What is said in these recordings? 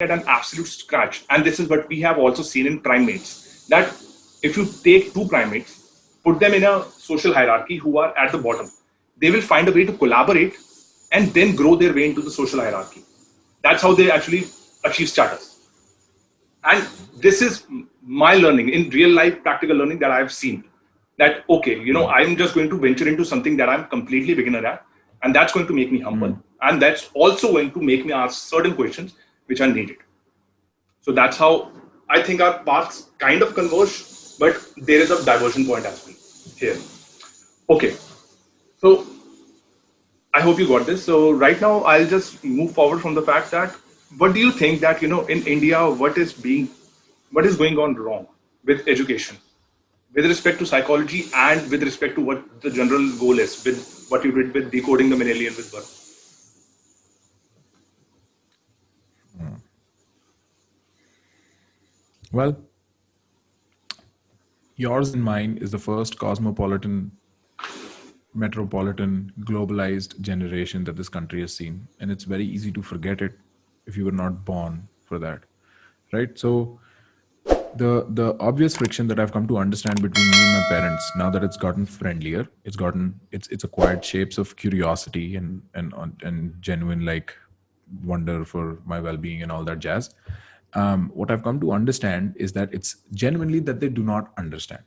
at an absolute scratch. And this is what we have also seen in primates, that if you take two primates, put them in a social hierarchy who are at the bottom, they will find a way to collaborate and then grow their way into the social hierarchy. That's how they actually achieve status. And this is my learning in real life, practical learning that I've seen. That, okay, I'm just going to venture into something that I'm completely beginner at, and that's going to make me humble. And that's also going to make me ask certain questions which are needed. So that's how I think our paths kind of converge, but there is a diversion point as well here. Okay. So I hope you got this. So right now I'll just move forward from the fact that, what do you think that, in India, what is going on wrong with education, with respect to psychology and with respect to what the general goal is, with what you did with decoding the Mendelian with birth? Well, yours and mine is the first cosmopolitan, metropolitan, globalized generation that this country has seen. And it's very easy to forget it if you were not born for that. Right? So the obvious friction that I've come to understand between me and my parents, now that it's gotten friendlier, it's acquired shapes of curiosity and genuine like wonder for my well-being and all that jazz. What I've come to understand is that it's genuinely that they do not understand.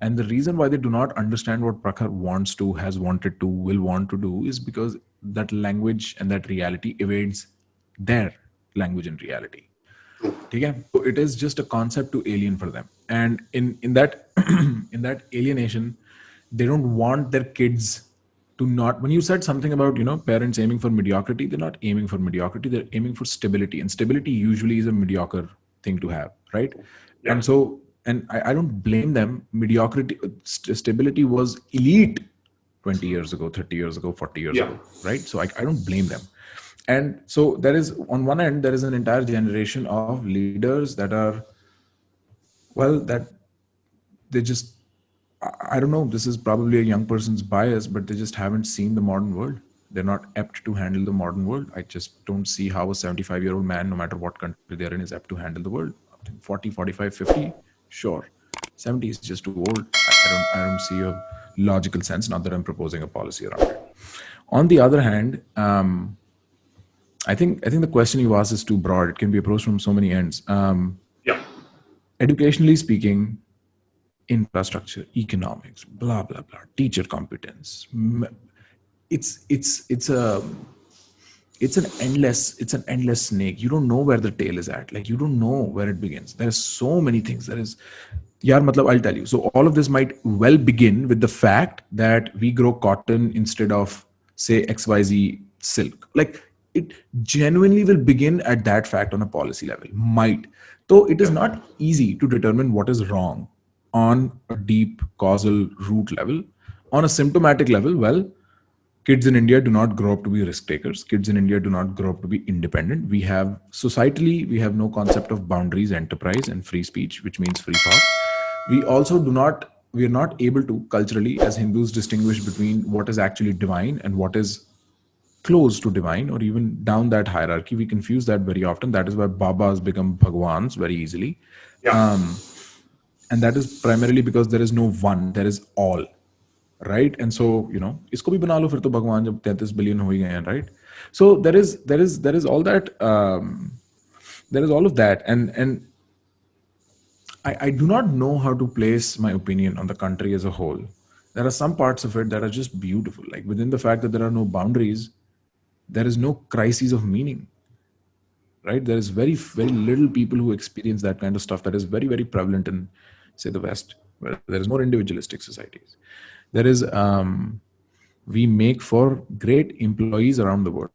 And the reason why they do not understand what Prakhar wants to, has wanted to, will want to do is because that language and that reality evades their language and reality. Okay? So it is just a concept to alien for them. And in that in that alienation, they don't want their kids to not, when you said something about, parents aiming for mediocrity, they're not aiming for mediocrity, they're aiming for stability. And stability usually is a mediocre thing to have, right? Yeah. And so, and I don't blame them. Mediocrity, stability was elite 20 years ago, 30 years ago, 40 years ago, right? So I don't blame them. And so there is, on one end, there is an entire generation of leaders that are, well, that they just, I don't know, this is probably a young person's bias, but they just haven't seen the modern world. They're not apt to handle the modern world. I just don't see how a 75-year-old man, no matter what country they're in, is apt to handle the world. 40, 45, 50, sure. 70 is just too old. I don't see a logical sense, not that I'm proposing a policy around it. On the other hand, I think the question you asked is too broad. It can be approached from so many ends. Educationally speaking, infrastructure, economics, blah blah blah, teacher competence. It's an endless snake. You don't know where the tail is at. Like, you don't know where it begins. There are so many things. I'll tell you. So all of this might well begin with the fact that we grow cotton instead of, say, XYZ silk. Like, it genuinely will begin at that fact on a policy level. Might. Though it is not easy to determine what is wrong on a deep causal root level. On a symptomatic level, well, kids in India do not grow up to be risk takers. Kids in India do not grow up to be independent. We have no concept of boundaries, enterprise, and free speech, which means free thought. We are not able to culturally, as Hindus, distinguish between what is actually divine and what is close to divine, or even down that hierarchy. We confuse that very often. That is why Babas become Bhagwans very easily. And that is primarily because there is no one, there is all, right? And so, isko bhi bana lo fir to Bhagwan jab 33 billion ho gaye hain, right? So there is all that, there is all of that. And I do not know how to place my opinion on the country as a whole. There are some parts of it that are just beautiful. Like, within the fact that there are no boundaries, there is no crisis of meaning, right? There is very, very little people who experience that kind of stuff that is very, very prevalent in, say, the West, where there is more individualistic societies. There is, we make for great employees around the world.